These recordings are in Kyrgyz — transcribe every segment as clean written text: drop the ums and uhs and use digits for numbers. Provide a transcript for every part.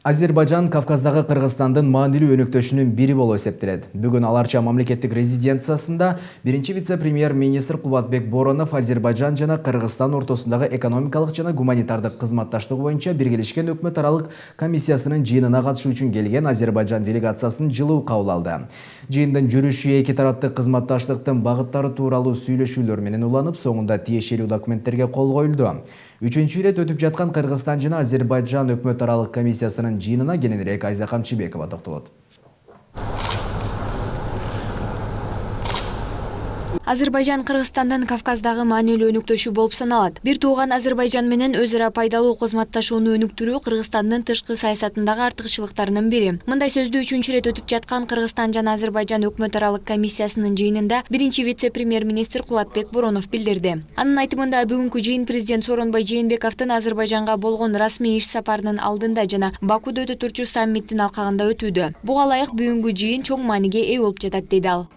Азербайджан Кавказдагы Кыргызстандын маанилүү өнөктөшүнүн бири болуп эсептелет. Бүгүн Ала-Арча мамлекеттик резиденциясында биринчи вице-премьер-министр Кубатбек Боронов Азербайджан жана Кыргызстан ортосундагы экономикалык жана гуманитардык кызматташтыгы боюнча биргелешкен өкмөт аралык комиссиясынын жыйынына катышуу үчүн келген Азербайджан делегациясын жылуу кабыл алды. Жыйындын жүрүшү эки тараптык кызматташтыктын багыттары тууралуу сүйлөшүүлөр менен уланып, соңунда тиешелүү документтерге кол коюлду. Үчүнчү ирет өтүп жаткан Кыргызстан жана Азербайджан өкмөт аралык комиссиясынын жыйынына кененирээк Айза Камчыбекова токтолот. Азербайджан Кыргызстандын Кавказдагы маанилүү өнөктөшү болуп саналат. Бир тууган Азербайджан менен өз ара пайдалуу кызматташууну өнүктүрүү Кыргызстандын тышкы саясатындагы артыкчылыктарынын бири. Мындай сөздү үчүнчү ирет өтүп жаткан Кыргызстан жана Азербайджан өкмөт аралык комиссиясынын жыйынында биринчи вице-премьер-министр Кубатбек Боронов билдирди. Анын айтымында бүгүнкү жыйын президент Сооронбай Жээнбековдун Азербайджанга болгон расмий иш сапарынын алдында жана Бакуде өтө турчу саммиттин алкагында өтүүдө. Буга ылайык бүгүнкү жыйын чоң мааниге ээ болуп жатат, дейт ал.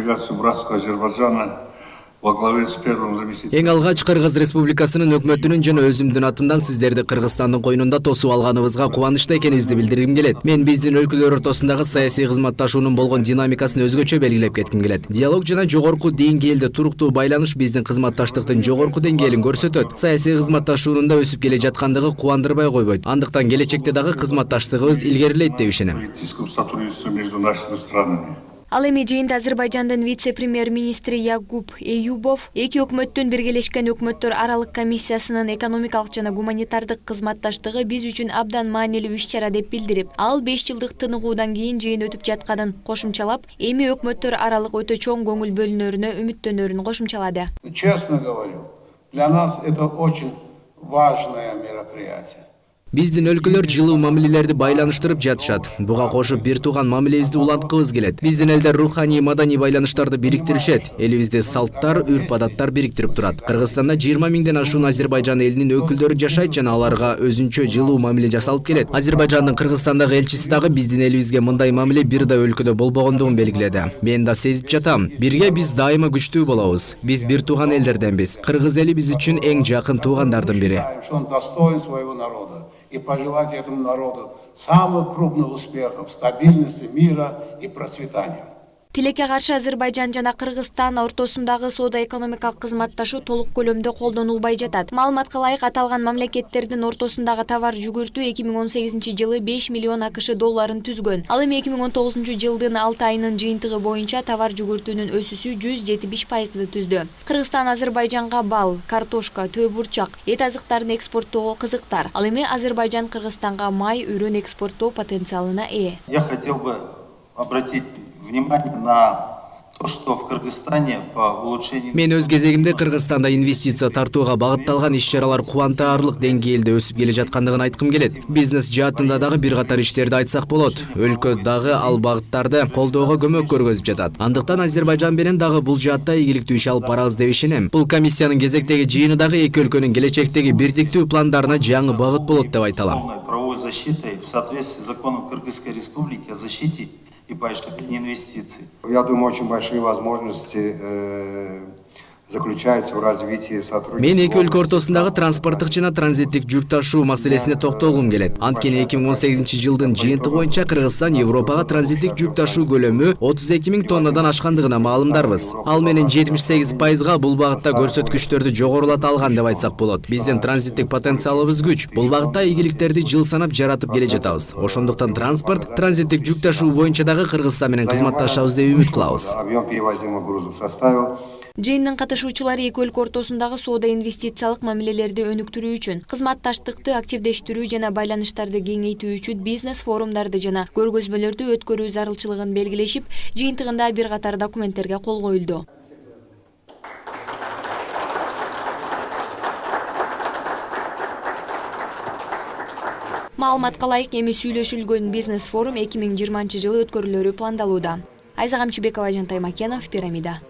Делегацию братского Азербайджана во главе с первым заместителем. Эң алгач Кыргыз Республикасынын өкмөтүнүн жана өзүмдүн атымдан сиздерди Кыргызстандын койнунда тосуп алганыбызга кубанычта экенибизди билдиргим келет. Мен биздин өлкөлөр ортосундагы саясий кызматташуунун болгон динамикасын өзгөчө белгилеп кетким келет. Диалог жана жогорку деңгээлде туруктуу байланыш биздин кызматташтыктын жогорку деңгээлин көрсөтөт. Саясий кызматташуунун да өсүп келе жаткандыгы кубандырбай койбойт. Андыктан келечекте дагы кызматташтыгыбыз илгерилейт деп ишенем. Ал эми жыйында Азербайжандын вице-премьер-министри Якуб Эюбов эки өкмөттүн биргелешкен өкмөттөр аралык комиссиясынын экономикалык жана гуманитардык кызматташтыгы биз үчүн абдан маанилүү иш-чара деп билдирип, ал 5 жылдык тыныгуудан кийин жыйын өтүп жатканын кошумчалап, эми өкмөттөр аралык өтө чоң көңүл бөлүнөрүнө үмүттөнөрүн кошумчалады. Честно говорю, для нас это очень важное мероприятие. Биздин өлкөлөр жылуу мамилелерди байланыштырып жатышат. Буга кошуп бир тууган мамилебизди уланткыбыз келет. Биздин элдер руханий, маданий байланыштарды бириктиришет. Элибизди салттар, үрп-адаттар бириктирип турат. Кыргызстанда 20 миңден ашуун Азербайжан элинин өкүлдөрү жашайт жана аларга өзүнчө жылуу мамиле жасалып келет. Азербайжандын Кыргызстандагы элчиси дагы биздин элибизге мындай мамиле бир да өлкөдө болбогондугун белгиледи. Мен да сезип жатам. Бирге биз дайыма күчтүү болобуз. Биз бир тууган элдерденбиз. Кыргыз эли биз үчүн эң жакын туугандардын бири. И пожелать этому народу самых крупных успехов, стабильности, мира и процветания. Тилекке каршы Азербайджан жана Кыргызстан ортосундагы соода-экономикалык кызматташуу толук көлөмдө колдонулбай жатат. Маалыматка ылайык аталган мамлекеттердин ортосундагы товар жүгүртүү 2018 жылы 5 миллион АКШ долларын түзгөн. Ал эми 2019 жылдын 6 айынын жыйынтыгы боюнча товар жүгүртүүнүн өсүшү 175% түздү. Кыргызстан Азербайджанга бал, картошка, төө бурчак, эт азыктарын экспорттоого кызыктар. Ал эми Азербайджан Кыргызстанга май, үрүн экспорттоо потенциалына ээ. Я хотел бы обратить внимание на то, что в Кыргызстане по улучшению... Мен өз кезегимде Кыргызстанда инвестиция тартууга багытталган иш-чаралар кубантаарлык деңгээлде өсүп келе жаткандыгын айткым келет. Бизнес жаатында дагы бир катар иштерди айтсак болот. Өлкө дагы ал багыттарды колдоого көмөк көргөзүп жатат. Андыктан Азербайджан менен дагы бул жаатта ийгиликтүү иш алып барабыз деп ишенем. Бул комиссиянын кезектеги жыйыны дагы эки өлкөнүн келечектеги бирдиктүү пландарына жаңы багыт болот деп айталам. Правовой защитой в соответствии с законом Кыргызской республики о защите и поощрении инвестиций. Я думаю, очень большие возможности заключаются в развитии сотрудничества. Мен эки өлкө ортосундагы транспорттук жана транзиттик жүк ташуу маселесине токтолгум келет. Анткени 2018 жылдын жыйынтыгы боюнча Кыргызстан Европага транзиттик жүк ташуу көлөмү 32 миң тоннадан ашкандыгына маалымдарбыз. Ал менен 78%га бул багытта көрсөткүчтөрдү жогорулата алган деп айтсак болот. Биздин транзиттик потенциалыбыз күч. Бул багытта ийгиликтерди жыл санап жаратып келе жатабыз. Ошондуктан транспорт, транзиттик жүк ташуу боюнча дагы Кыргызстан менен кызматташабыз деп үмүт кылабыз. Объем перевозимых грузов составил. Жыйындын катышуучулары эки өлкө ортосундагы соода инвестициялык мамилелерди өнүктүрүү үчүн, кызматташтыкты активдештирүү жана байланыштарды кеңейтүү үчүн бизнес форумдарды жана көргөзмөлөрдү өткөрүү зарылчылыгын белгилешип, жыйынтыгында бир катар документтерге кол коюлду. Маалыматка ылайык, эми сүйлөшүлгөн бизнес форум 2020 жылы өткөрүлөрү пландалууда. Айза Камчыбекова, Жантай Макенов, Пирамида.